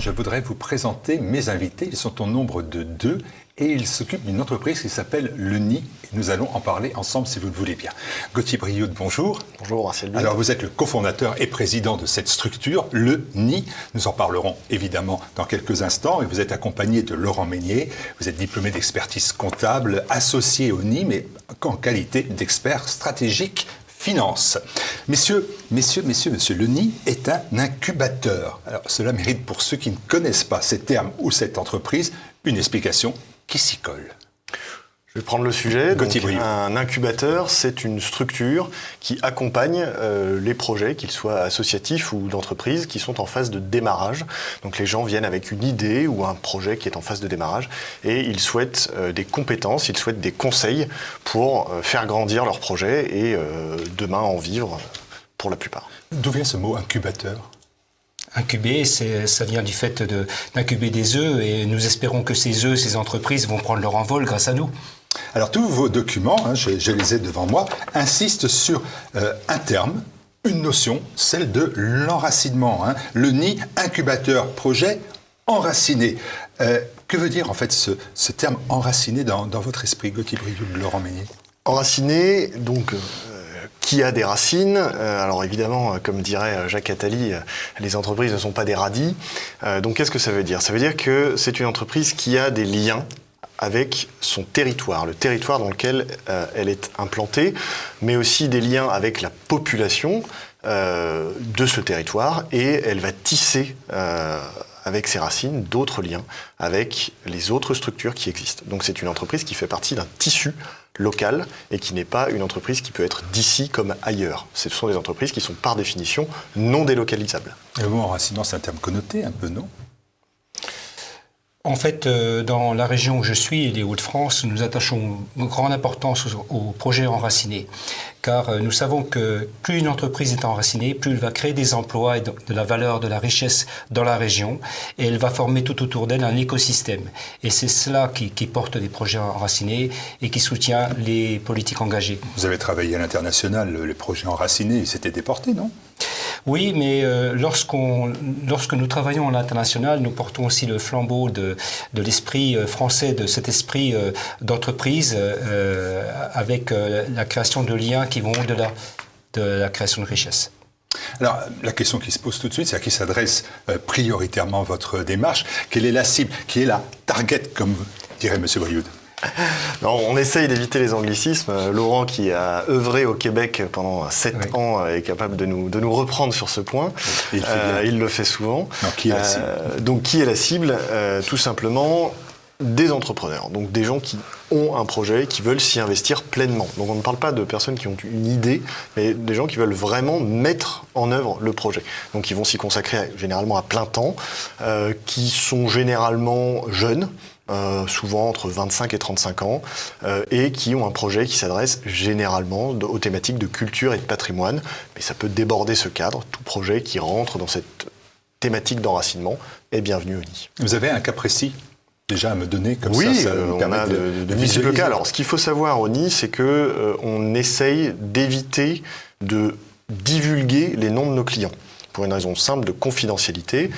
je voudrais vous présenter mes invités. Ils sont au nombre de 2 et ils s'occupent d'une entreprise qui s'appelle Le Nid. Nous allons en parler ensemble si vous le voulez bien. Gauthier Brioude, bonjour. Bonjour, Marcel. Alors vous êtes le cofondateur et président de cette structure, Le Nid. Nous en parlerons évidemment dans quelques instants. Et vous êtes accompagné de Laurent Meignier. Vous êtes diplômé d'expertise comptable, associé au Nid, mais en qualité d'expert stratégique finance. Messieurs, le Nid est un incubateur. Alors, cela mérite pour ceux qui ne connaissent pas ces termes ou cette entreprise, une explication qui s'y colle. Je vais prendre le sujet. Donc, un incubateur, c'est une structure qui accompagne les projets, qu'ils soient associatifs ou d'entreprise, qui sont en phase de démarrage. Donc les gens viennent avec une idée ou un projet qui est en phase de démarrage et ils souhaitent des compétences, ils souhaitent des conseils pour faire grandir leur projet et demain en vivre pour la plupart. D'où vient ce mot incubateur ? Incuber, ça vient du fait d'incuber des œufs et nous espérons que ces œufs, ces entreprises vont prendre leur envol grâce à nous. Alors tous vos documents, je les ai devant moi, insistent sur un terme, une notion, celle de l'enracinement. Le Nid, incubateur, projet, enraciné. Que veut dire en fait ce terme enraciné dans votre esprit, Gauthier Brioude, Laurent Meignier ? Enraciné, donc... qui a des racines. Alors évidemment, comme dirait Jacques Attali, les entreprises ne sont pas des radis. Donc qu'est-ce que ça veut dire ? Ça veut dire que c'est une entreprise qui a des liens avec son territoire, le territoire dans lequel elle est implantée, mais aussi des liens avec la population de ce territoire, et elle va tisser avec ses racines d'autres liens avec les autres structures qui existent. Donc c'est une entreprise qui fait partie d'un tissu local et qui n'est pas une entreprise qui peut être d'ici comme ailleurs. Ce sont des entreprises qui sont par définition non délocalisables. Le mot enracinement, c'est un terme connoté un peu, non ? En fait, dans la région où je suis, les Hauts-de-France, nous attachons une grande importance aux projets enracinés. Car nous savons que plus une entreprise est enracinée, plus elle va créer des emplois et de la valeur, de la richesse dans la région. Et elle va former tout autour d'elle un écosystème. Et c'est cela qui porte des projets enracinés et qui soutient les politiques engagées. Vous avez travaillé à l'international, les projets enracinés, ils s'étaient déportés, non ? Oui, mais lorsque nous travaillons à l'international, nous portons aussi le flambeau de l'esprit français, de cet esprit d'entreprise avec la création de liens qui vont au-delà de la création de richesse. Alors, la question qui se pose tout de suite, c'est à qui s'adresse prioritairement votre démarche ? Quelle est la cible ? Qui est la target, comme dirait M. Brioude ? Non, on essaye d'éviter les anglicismes. Laurent, qui a œuvré au Québec pendant 7 ans, est capable de nous reprendre sur ce point. Il le fait souvent. Non, qui est la cible ? Donc, qui est la cible ? Tout simplement, des entrepreneurs. Donc, des gens qui ont un projet, qui veulent s'y investir pleinement. Donc, on ne parle pas de personnes qui ont une idée, mais des gens qui veulent vraiment mettre en œuvre le projet. Donc, ils vont s'y consacrer généralement à plein temps, qui sont généralement jeunes, souvent entre 25 et 35 ans, et qui ont un projet qui s'adresse généralement aux thématiques de culture et de patrimoine. Mais ça peut déborder ce cadre. Tout projet qui rentre dans cette thématique d'enracinement est bienvenu au Nid. Vous avez un cas précis déjà à me donner comme oui, ça on a de multiples cas. Alors, ce qu'il faut savoir au Nid, c'est que on essaye d'éviter de divulguer les noms de nos clients. Pour une raison simple de confidentialité,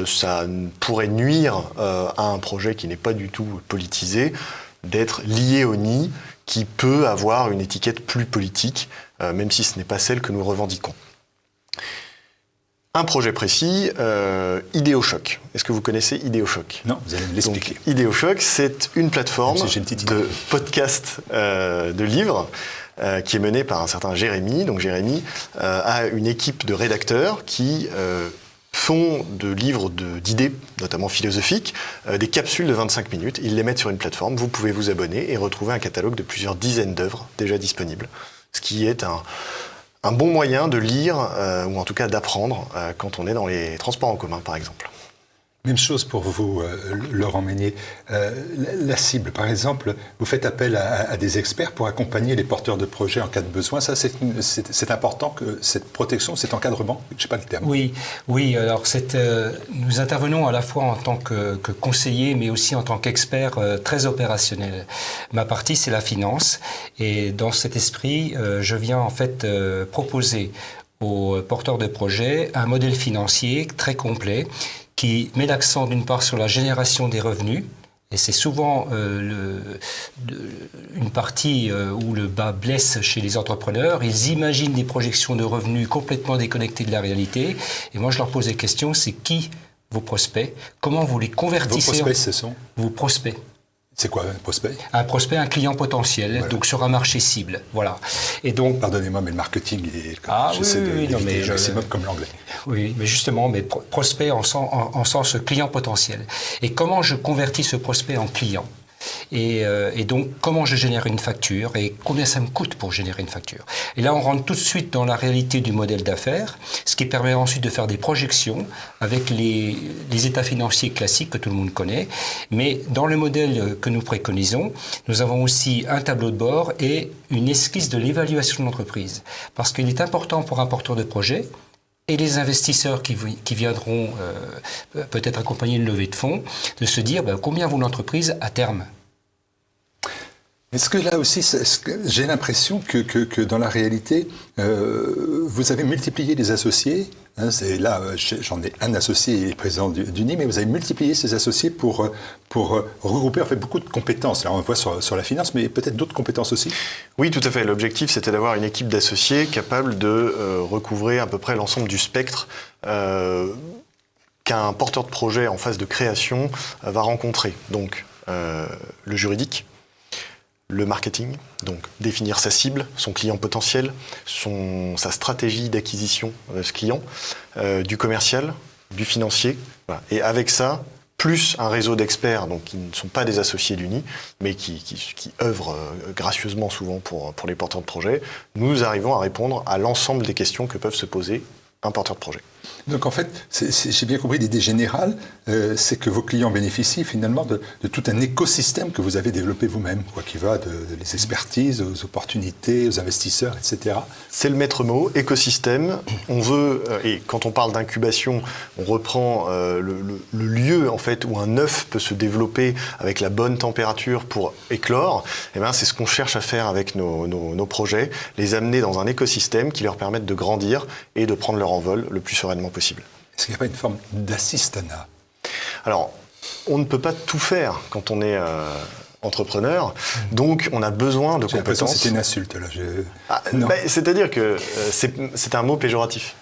ça pourrait nuire à un projet qui n'est pas du tout politisé, d'être lié au Nid, qui peut avoir une étiquette plus politique, même si ce n'est pas celle que nous revendiquons. Un projet précis, Idéochoc. Est-ce que vous connaissez Idéochoc ? Non, vous allez me l'expliquer. Donc, Idéochoc, c'est une plateforme de podcast de livres qui est menée par un certain Jérémy. Donc Jérémy a une équipe de rédacteurs qui font de livres d'idées, notamment philosophiques, des capsules de 25 minutes. Ils les mettent sur une plateforme. Vous pouvez vous abonner et retrouver un catalogue de plusieurs dizaines d'œuvres déjà disponibles. Ce qui est un bon moyen de lire, ou en tout cas d'apprendre, quand on est dans les transports en commun, par exemple. Même chose pour vous, Laurent Meignier. La cible, par exemple, vous faites appel à des experts pour accompagner les porteurs de projets en cas de besoin. Ça, c'est important que cette protection, cet encadrement, je ne sais pas le terme. Oui. Alors nous intervenons à la fois en tant que conseiller, mais aussi en tant qu'expert très opérationnel. Ma partie, c'est la finance, et dans cet esprit, je viens en fait proposer aux porteurs de projets un modèle financier très complet qui met l'accent d'une part sur la génération des revenus, et c'est souvent une partie où le bas blesse chez les entrepreneurs. Ils imaginent des projections de revenus complètement déconnectées de la réalité. Et moi, je leur pose des questions, c'est qui vos prospects? Comment vous les convertissez? Vos prospects, ce sont vos prospects. C'est quoi un prospect? Un prospect, un client potentiel, voilà. Donc sur un marché cible, voilà. Et donc, pardonnez-moi, mais le marketing, j'essaie d'éviter le maximum comme l'anglais. Oui, mais justement, mais prospect en sens client potentiel. Et comment je convertis ce prospect en client? Et donc, comment je génère une facture et combien ça me coûte pour générer une facture? Et là, on rentre tout de suite dans la réalité du modèle d'affaires, ce qui permet ensuite de faire des projections avec les états financiers classiques que tout le monde connaît. Mais dans le modèle que nous préconisons, nous avons aussi un tableau de bord et une esquisse de l'évaluation de l'entreprise. Parce qu'il est important pour un porteur de projet et les investisseurs qui viendront peut-être accompagner une levée de fonds, de se dire combien vaut l'entreprise à terme. Est-ce que là aussi, j'ai l'impression que dans la réalité, vous avez multiplié les associés, hein, là, j'en ai un associé, il est président du NI, mais vous avez multiplié ces associés pour regrouper en fait beaucoup de compétences. Là, on voit sur la finance, mais peut-être d'autres compétences aussi. Oui, tout à fait. L'objectif, c'était d'avoir une équipe d'associés capable de recouvrer à peu près l'ensemble du spectre qu'un porteur de projet en phase de création va rencontrer. Donc, le juridique, le marketing, donc définir sa cible, son client potentiel, sa stratégie d'acquisition de ce client, du commercial, du financier. Voilà. Et avec ça, plus un réseau d'experts donc, qui ne sont pas des associés du NI, mais qui œuvrent gracieusement souvent pour les porteurs de projets, nous arrivons à répondre à l'ensemble des questions que peuvent se poser un porteur de projet. Donc en fait, j'ai bien compris, l'idée générale, c'est que vos clients bénéficient finalement de tout un écosystème que vous avez développé vous-même, qui va des expertises aux opportunités, aux investisseurs, etc. C'est le maître mot, écosystème. On veut, et quand on parle d'incubation, on reprend le lieu en fait où un œuf peut se développer avec la bonne température pour éclore. Et bien, c'est ce qu'on cherche à faire avec nos projets, les amener dans un écosystème qui leur permette de grandir et de prendre leur envol le plus sereinement possible. Est-ce qu'il n'y a pas une forme d'assistanat? Alors, on ne peut pas tout faire quand on est entrepreneur, donc on a besoin de compétences. C'était une insulte, là. C'est-à-dire que c'est un mot péjoratif.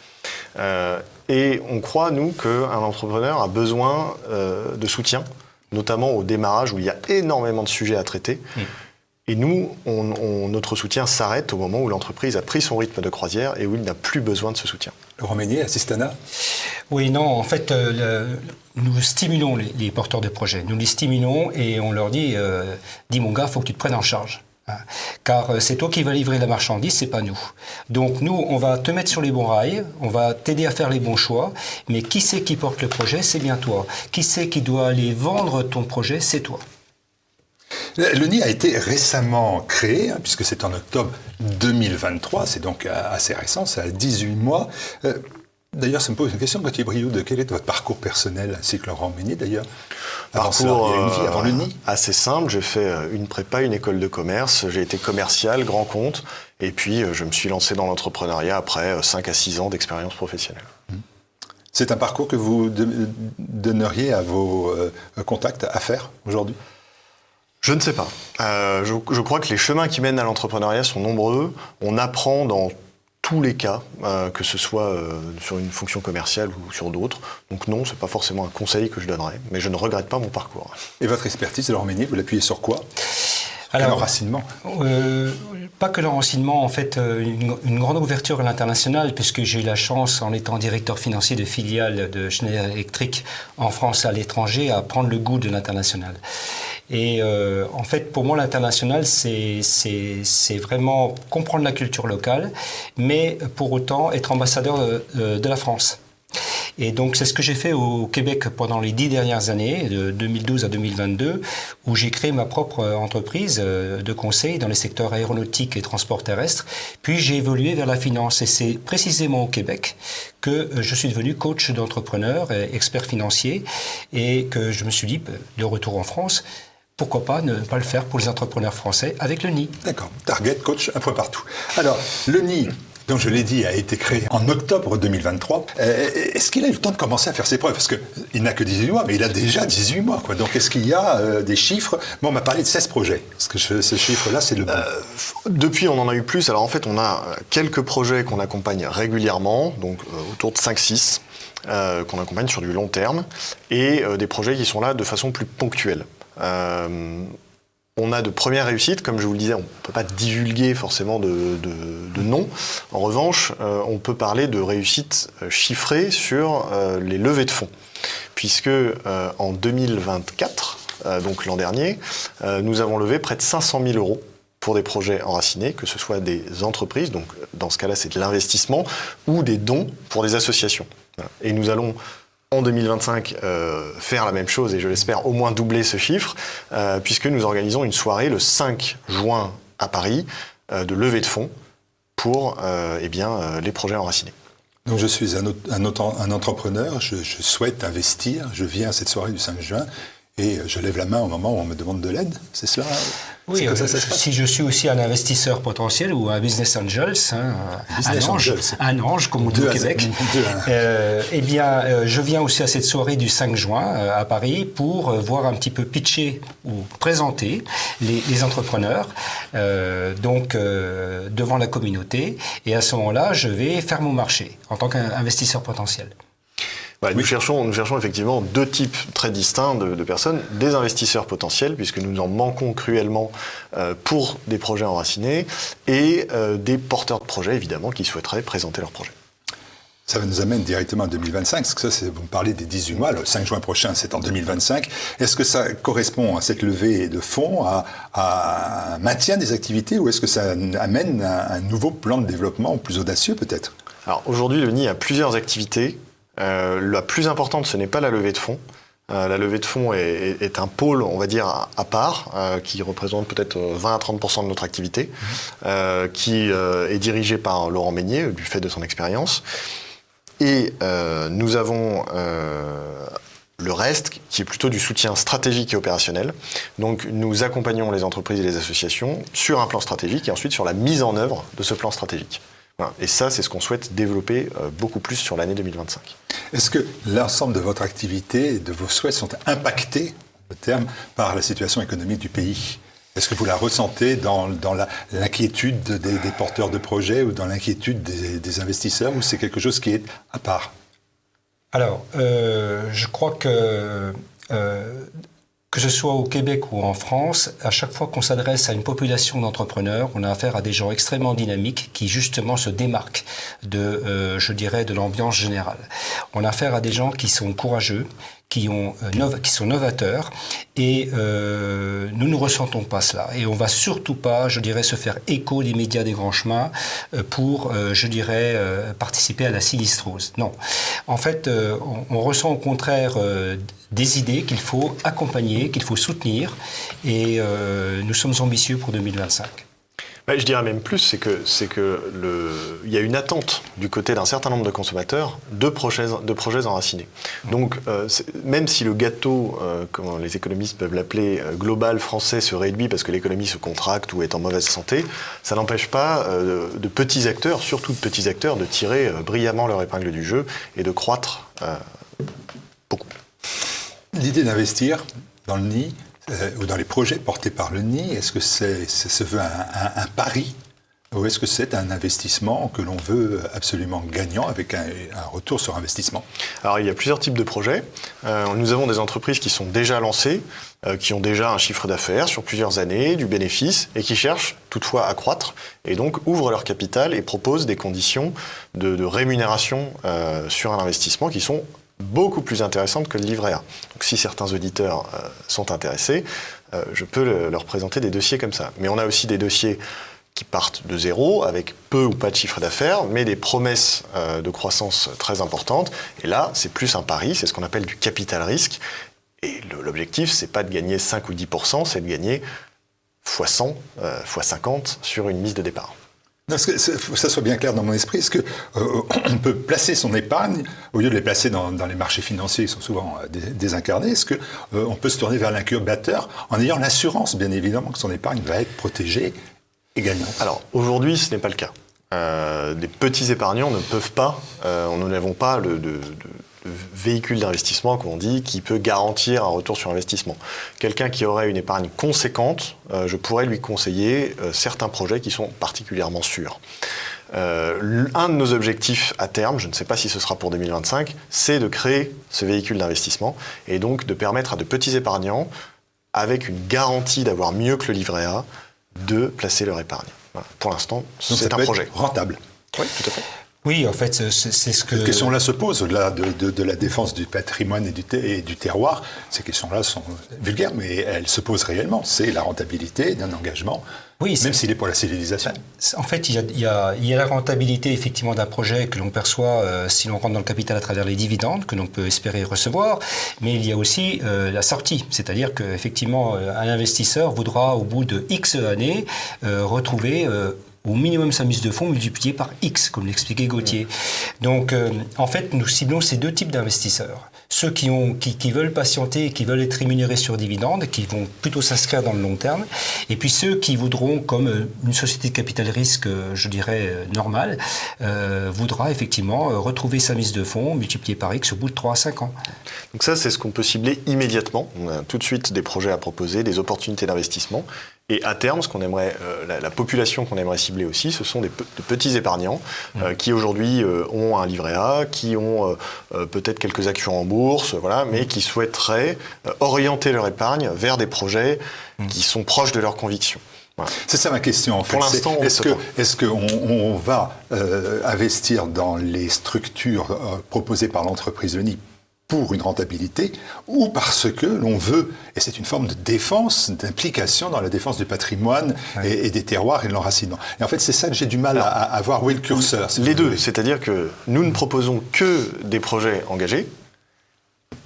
Et on croit, nous, qu'un entrepreneur a besoin de soutien, notamment au démarrage où il y a énormément de sujets à traiter. Et nous, notre soutien s'arrête au moment où l'entreprise a pris son rythme de croisière et où il n'a plus besoin de ce soutien. Laurent Meignier, Assistanat? Oui, non, en fait, nous stimulons les porteurs de projets. Nous les stimulons et on leur dit dis mon gars, il faut que tu te prennes en charge. Hein, car c'est toi qui vas livrer la marchandise, c'est pas nous. Donc nous, on va te mettre sur les bons rails, on va t'aider à faire les bons choix, mais qui c'est qui porte le projet? C'est bien toi. Qui c'est qui doit aller vendre ton projet? C'est toi. Le NI a été récemment créé, puisque c'est en octobre 2023, c'est donc assez récent, ça a 18 mois. D'ailleurs, ça me pose une question, Gauthier Brioude, quel est votre parcours personnel, ainsi que Laurent Meignier d'ailleurs? Parcours il y a une vie avant le NI? Assez simple, j'ai fait une prépa, une école de commerce, j'ai été commercial, grand compte, et puis je me suis lancé dans l'entrepreneuriat après 5 à 6 ans d'expérience professionnelle. C'est un parcours que vous donneriez à vos contacts à faire aujourd'hui? Je ne sais pas. Je crois que les chemins qui mènent à l'entrepreneuriat sont nombreux. On apprend dans tous les cas, que ce soit sur une fonction commerciale ou sur d'autres. Donc non, ce n'est pas forcément un conseil que je donnerais, mais je ne regrette pas mon parcours. Et votre expertise, Laurent Meignier, vous l'appuyez sur quoi? L'enracinement? Pas que l'enracinement, en fait, une grande ouverture à l'international, puisque j'ai eu la chance, en étant directeur financier de filiale de Schneider Electric en France et à l'étranger, à prendre le goût de l'international. Et en fait, pour moi, l'international, c'est vraiment comprendre la culture locale, mais pour autant être ambassadeur de la France. Et donc, c'est ce que j'ai fait au Québec pendant les 10 dernières années, de 2012 à 2022, où j'ai créé ma propre entreprise de conseil dans les secteurs aéronautique et transport terrestre. Puis, j'ai évolué vers la finance. Et c'est précisément au Québec que je suis devenu coach d'entrepreneurs, expert financier, et que je me suis dit, de retour en France, pourquoi pas ne pas le faire pour les entrepreneurs français avec le NI? D'accord. Target, coach, un point partout. Alors, le NI, donc je l'ai dit, a été créé en octobre 2023. Est-ce qu'il a eu le temps de commencer à faire ses preuves? Parce qu'il n'a que 18 mois, mais il a déjà 18 mois, quoi. Donc est-ce qu'il y a des chiffres? Bon, on m'a parlé de 16 projets. Est-ce que ce chiffre-là, c'est le bon? Depuis, on en a eu plus. Alors en fait, on a quelques projets qu'on accompagne régulièrement, donc autour de 5-6, qu'on accompagne sur du long terme, et des projets qui sont là de façon plus ponctuelle. On a de premières réussites, comme je vous le disais, on ne peut pas divulguer forcément de noms. En revanche, on peut parler de réussites chiffrées sur les levées de fonds, puisque en 2024, donc l'an dernier, nous avons levé près de 500 000 euros pour des projets enracinés, que ce soit des entreprises, donc dans ce cas-là c'est de l'investissement, ou des dons pour des associations. Et nous allons en 2025 faire la même chose, et je l'espère au moins doubler ce chiffre, puisque nous organisons une soirée le 5 juin à Paris de levée de fonds pour les projets enracinés. Donc je suis un entrepreneur, je souhaite investir, je viens à cette soirée du 5 juin et je lève la main au moment où on me demande de l'aide, c'est cela? Oui, si je suis aussi un investisseur potentiel ou un business angel, un ange comme on dit au Québec, je viens aussi à cette soirée du 5 juin à Paris pour voir un petit peu pitcher ou présenter les entrepreneurs devant la communauté, et à ce moment-là, je vais faire mon marché en tant qu'investisseur potentiel. Voilà, nous cherchons effectivement deux types très distincts de personnes, des investisseurs potentiels, puisque nous en manquons cruellement pour des projets enracinés, et des porteurs de projets, évidemment, qui souhaiteraient présenter leurs projets. Ça nous amène directement à 2025, parce que vous me parlez des 18 mois, le 5 juin prochain, c'est en 2025. Est-ce que ça correspond à cette levée de fonds, à un maintien des activités, ou est-ce que ça amène un nouveau plan de développement plus audacieux, peut-être? Alors, aujourd'hui, le NII a plusieurs activités. La plus importante, ce n'est pas la levée de fonds. La levée de fonds est un pôle, on va dire, à part, qui représente peut-être 20 à 30% de notre activité, qui est dirigé par Laurent Meignier, du fait de son expérience. Et nous avons le reste, qui est plutôt du soutien stratégique et opérationnel. Donc nous accompagnons les entreprises et les associations sur un plan stratégique et ensuite sur la mise en œuvre de ce plan stratégique. Voilà. Et ça, c'est ce qu'on souhaite développer beaucoup plus sur l'année 2025. Est-ce que l'ensemble de votre activité et de vos souhaits sont impactés, au terme, par la situation économique du pays? Est-ce que vous la ressentez dans l'inquiétude des porteurs de projets ou dans l'inquiétude des investisseurs, ou c'est quelque chose qui est à part? Alors, je crois que ce soit au Québec ou en France, à chaque fois qu'on s'adresse à une population d'entrepreneurs, on a affaire à des gens extrêmement dynamiques qui justement se démarquent de l'ambiance générale. On a affaire à des gens qui sont courageux, qui sont novateurs, et nous ne ressentons pas cela. Et on ne va surtout pas, se faire écho des médias des grands chemins pour, participer à la sinistrose. Non. En fait, on ressent au contraire des idées qu'il faut accompagner, qu'il faut soutenir, et nous sommes ambitieux pour 2025. Je dirais même plus, c'est que il y a une attente du côté d'un certain nombre de consommateurs de projets enracinés. Donc, même si le gâteau, comme les économistes peuvent l'appeler, global français se réduit parce que l'économie se contracte ou est en mauvaise santé, ça n'empêche pas de petits acteurs, surtout de petits acteurs, de tirer brillamment leur épingle du jeu et de croître beaucoup. L'idée d'investir dans le nid, ou dans les projets portés par le NII, est-ce que ça se veut un pari, ou est-ce que c'est un investissement que l'on veut absolument gagnant avec un retour sur investissement? Alors il y a plusieurs types de projets. Nous avons des entreprises qui sont déjà lancées, qui ont déjà un chiffre d'affaires sur plusieurs années, du bénéfice, et qui cherchent toutefois à croître, et donc ouvrent leur capital et proposent des conditions de rémunération sur un investissement qui sont beaucoup plus intéressantes que le livret A. Donc si certains auditeurs sont intéressés, je peux leur présenter des dossiers comme ça. Mais on a aussi des dossiers qui partent de zéro, avec peu ou pas de chiffre d'affaires, mais des promesses de croissance très importantes. Et là, c'est plus un pari, c'est ce qu'on appelle du capital risque. Et l'objectif, c'est pas de gagner 5 ou 10%, c'est de gagner x100, x50 sur une mise de départ. Parce que faut que ça soit bien clair dans mon esprit, est-ce qu'on peut placer son épargne, au lieu de les placer dans les marchés financiers qui sont souvent désincarnés, est-ce qu'on peut se tourner vers l'incubateur en ayant l'assurance, bien évidemment, que son épargne va être protégée et gagnante? Alors, aujourd'hui, ce n'est pas le cas. des petits épargnants ne peuvent pas, nous n'avons pas de véhicule d'investissement, comme on dit, qui peut garantir un retour sur investissement. Quelqu'un qui aurait une épargne conséquente, je pourrais lui conseiller certains projets qui sont particulièrement sûrs. Un de nos objectifs à terme, je ne sais pas si ce sera pour 2025, c'est de créer ce véhicule d'investissement et donc de permettre à de petits épargnants, avec une garantie d'avoir mieux que le livret A, de placer leur épargne. Voilà. Pour l'instant, c'est un projet. Rentable. Oui, tout à fait. Oui, en fait, c'est ce que... Cette question-là se pose, au-delà de la défense du patrimoine et du terroir. Ces questions-là sont vulgaires, mais elles se posent réellement. C'est la rentabilité d'un engagement, oui, même s'il est pour la civilisation. En fait, il y a la rentabilité, effectivement, d'un projet que l'on perçoit si l'on rentre dans le capital à travers les dividendes que l'on peut espérer recevoir, mais il y a aussi la sortie. C'est-à-dire qu'effectivement, un investisseur voudra, au bout de X années, retrouver... au minimum sa mise de fonds multipliée par X, comme l'expliquait Gauthier. Donc, en fait, nous ciblons ces deux types d'investisseurs. Ceux qui veulent patienter, qui veulent être rémunérés sur dividendes, qui vont plutôt s'inscrire dans le long terme, et puis ceux qui voudront, comme une société de capital risque, je dirais, normale, voudra effectivement retrouver sa mise de fonds multipliée par X au bout de 3 à 5 ans. Donc ça, c'est ce qu'on peut cibler immédiatement. On a tout de suite des projets à proposer, des opportunités d'investissement. Et à terme, ce qu'on aimerait, la population qu'on aimerait cibler aussi, ce sont de petits épargnants qui aujourd'hui ont un livret A, qui ont peut-être quelques actions en bourse, voilà, mais qui souhaiteraient orienter leur épargne vers des projets qui sont proches de leurs convictions. Voilà. C'est ça ma question en fait. Pour l'instant, est-ce qu'on va investir dans les structures proposées par l'entreprise ENI pour une rentabilité, ou parce que l'on veut, et c'est une forme de défense, d'implication dans la défense du patrimoine et des terroirs et de l'enracinement. Et en fait, c'est ça que j'ai du mal à voir où est le curseur. Les deux, c'est-à-dire que nous ne proposons que des projets engagés,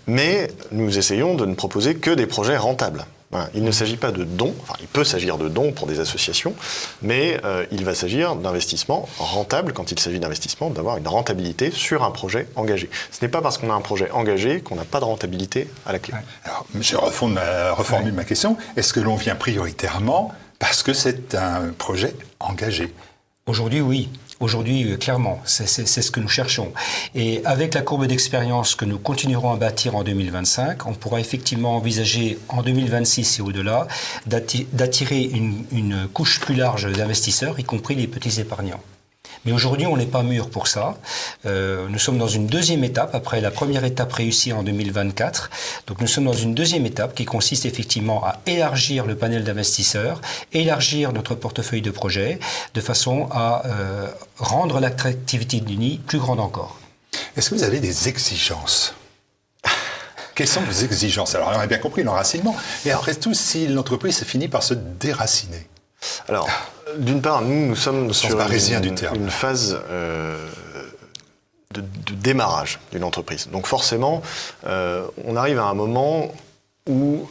mais nous essayons de ne proposer que des projets rentables. Voilà. Il ne s'agit pas de dons, enfin il peut s'agir de dons pour des associations, mais il va s'agir d'investissements rentables, quand il s'agit d'investissement, d'avoir une rentabilité sur un projet engagé. Ce n'est pas parce qu'on a un projet engagé qu'on n'a pas de rentabilité à la clé. Alors, je reformule ma question. Est-ce que l'on vient prioritairement parce que c'est un projet engagé ? Aujourd'hui, oui. Aujourd'hui, clairement, c'est ce que nous cherchons. Et avec la courbe d'expérience que nous continuerons à bâtir en 2025, on pourra effectivement envisager en 2026 et au-delà d'attirer une couche plus large d'investisseurs, y compris les petits épargnants. Mais aujourd'hui, on n'est pas mûr pour ça. Nous sommes dans une deuxième étape, après la première étape réussie en 2024. Donc nous sommes dans une deuxième étape qui consiste effectivement à élargir le panel d'investisseurs, élargir notre portefeuille de projets, de façon à rendre l'attractivité de l'UNI plus grande encore. Est-ce que vous avez des exigences ? Quelles sont vos exigences ? Alors on a bien compris l'enracinement, mais après tout, si l'entreprise finit par se déraciner. Alors, d'une part, nous sommes sur une phase de démarrage d'une entreprise. Donc forcément, on arrive à un moment où...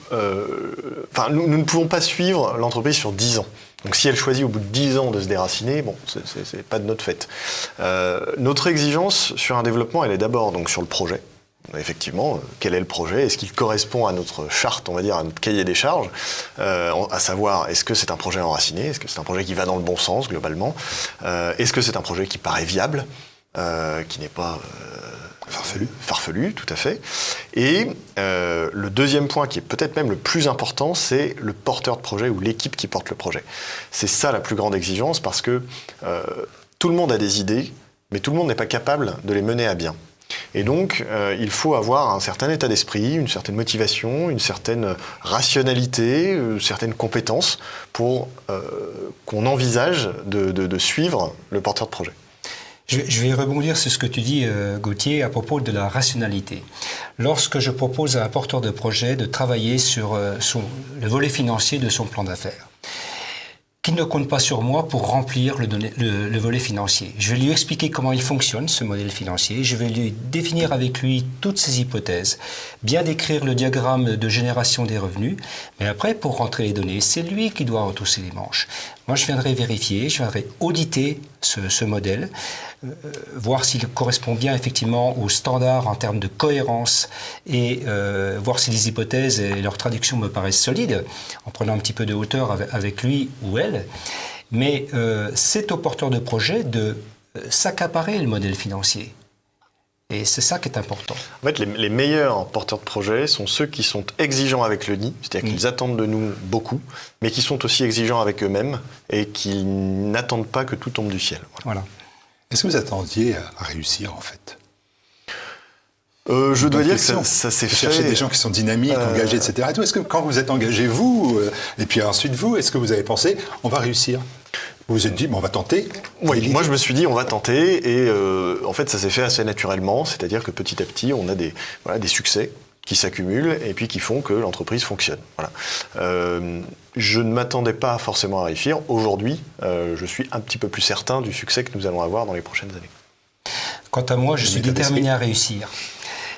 nous ne pouvons pas suivre l'entreprise sur 10 ans. Donc si elle choisit au bout de 10 ans de se déraciner, bon, c'est pas de notre fait. Notre exigence sur un développement, elle est d'abord donc sur le projet. Effectivement, quel est le projet ? Est-ce qu'il correspond à notre charte, on va dire, à notre cahier des charges ? À savoir, est-ce que c'est un projet enraciné ? Est-ce que c'est un projet qui va dans le bon sens, globalement ? Est-ce que c'est un projet qui paraît viable, qui n'est pas farfelu, tout à fait. Et le deuxième point, qui est peut-être même le plus important, c'est le porteur de projet ou l'équipe qui porte le projet. C'est ça la plus grande exigence, parce que tout le monde a des idées, mais tout le monde n'est pas capable de les mener à bien. Et donc, il faut avoir un certain état d'esprit, une certaine motivation, une certaine rationalité, certaines compétences pour qu'on envisage de suivre le porteur de projet. Je vais rebondir sur ce que tu dis, Gauthier, à propos de la rationalité. Lorsque je propose à un porteur de projet de travailler sur le volet financier de son plan d'affaires, qu'il ne compte pas sur moi pour remplir le volet financier. Je vais lui expliquer comment il fonctionne, ce modèle financier. Je vais lui définir avec lui toutes ses hypothèses, bien décrire le diagramme de génération des revenus. Mais après, pour rentrer les données, c'est lui qui doit retrousser les manches. Moi, je viendrai vérifier, je viendrai auditer ce modèle, voir s'il correspond bien effectivement aux standards en termes de cohérence et voir si les hypothèses et leur traduction me paraissent solides, en prenant un petit peu de hauteur avec lui ou elle. Mais c'est aux porteurs de projets de s'accaparer le modèle financier. Et c'est ça qui est important. En fait, les meilleurs porteurs de projets sont ceux qui sont exigeants avec le nid, c'est-à-dire qu'ils attendent de nous beaucoup, mais qui sont aussi exigeants avec eux-mêmes et qui n'attendent pas que tout tombe du ciel. Voilà. Est-ce que vous attendiez à réussir, en fait? Je dois dire que question. ça s'est fait... Chercher des gens qui sont dynamiques, engagés, etc. Est-ce que quand vous êtes engagé, vous, et puis ensuite vous, est-ce que vous avez pensé, on va réussir? Vous vous êtes dit, bon, on va tenter? Oui, moi je me suis dit, on va tenter, et en fait ça s'est fait assez naturellement, c'est-à-dire que petit à petit, on a des succès qui s'accumulent et puis qui font que l'entreprise fonctionne. Voilà. Je ne m'attendais pas forcément à réussir. Aujourd'hui, je suis un petit peu plus certain du succès que nous allons avoir dans les prochaines années. Quant à moi, je suis déterminé à réussir.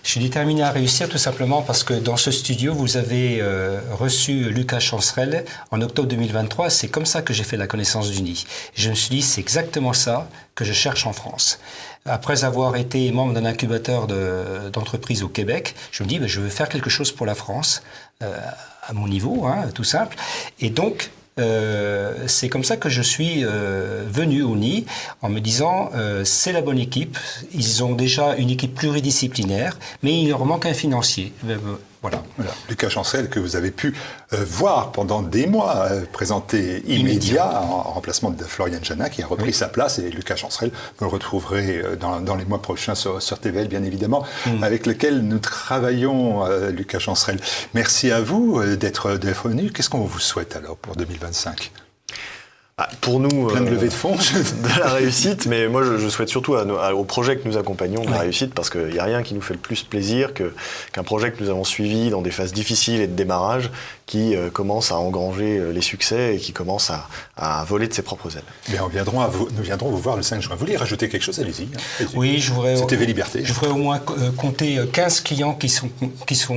Je suis déterminé à réussir tout simplement parce que dans ce studio, vous avez reçu Lucas Chancerelle en octobre 2023. C'est comme ça que j'ai fait la connaissance du nid. Je me suis dit, c'est exactement ça que je cherche en France. Après avoir été membre d'un incubateur d'entreprise au Québec, je me dis, je veux faire quelque chose pour la France, à mon niveau, tout simple. Et donc, c'est comme ça que je suis venu au nid en me disant c'est la bonne équipe, ils ont déjà une équipe pluridisciplinaire, mais il leur manque un financier. Voilà. Lucas Chancerelle, que vous avez pu voir pendant des mois présenter Immédiat en remplacement de Florian Jana qui a repris sa place, et Lucas Chancerelle, vous le retrouverez dans les mois prochains sur TVL, bien évidemment, avec lequel nous travaillons, Lucas Chancerelle. Merci à vous d'être venu. Qu'est-ce qu'on vous souhaite alors pour 2025 ? Pour nous, plein de levées de fonds, de la réussite, mais moi je souhaite surtout au projet que nous accompagnons de la réussite, parce qu'il n'y a rien qui nous fait le plus plaisir qu'un projet que nous avons suivi dans des phases difficiles et de démarrage, qui commence à engranger les succès et qui commence à voler de ses propres ailes. Mais nous viendrons vous voir le 5 juin. Vous voulez rajouter quelque chose? Allez-y. Oui, c'est TV Liberté. Je voudrais au moins compter 15 clients qui sont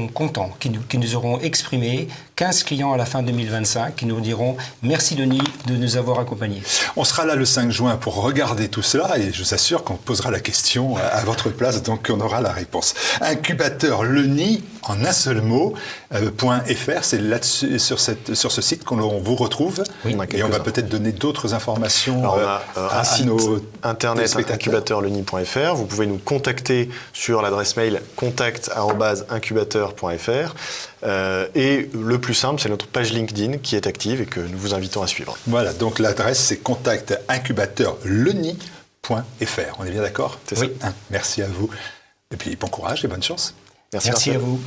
contents, qui nous auront exprimé, 15 clients à la fin 2025 qui nous diront merci Denis de nous avoir accompagnés. On sera là le 5 juin pour regarder tout cela, et je vous assure qu'on posera la question à votre place, donc on aura la réponse. Incubateur Le Nid, en un seul mot, .fr, c'est là-dessus, sur ce site qu'on vous retrouve. Oui, et on va peut-être donner d'autres informations. Alors, on a un site nos internet incubateurlenid.fr. Vous pouvez nous contacter sur l'adresse mail contact@incubateur.fr. Et le plus simple, c'est notre page LinkedIn qui est active et que nous vous invitons à suivre. Voilà, donc l'adresse c'est contact@incubateurlenid.fr. On est bien d'accord? C'est ça. Merci à vous. Et puis bon courage et bonne chance. Merci à vous.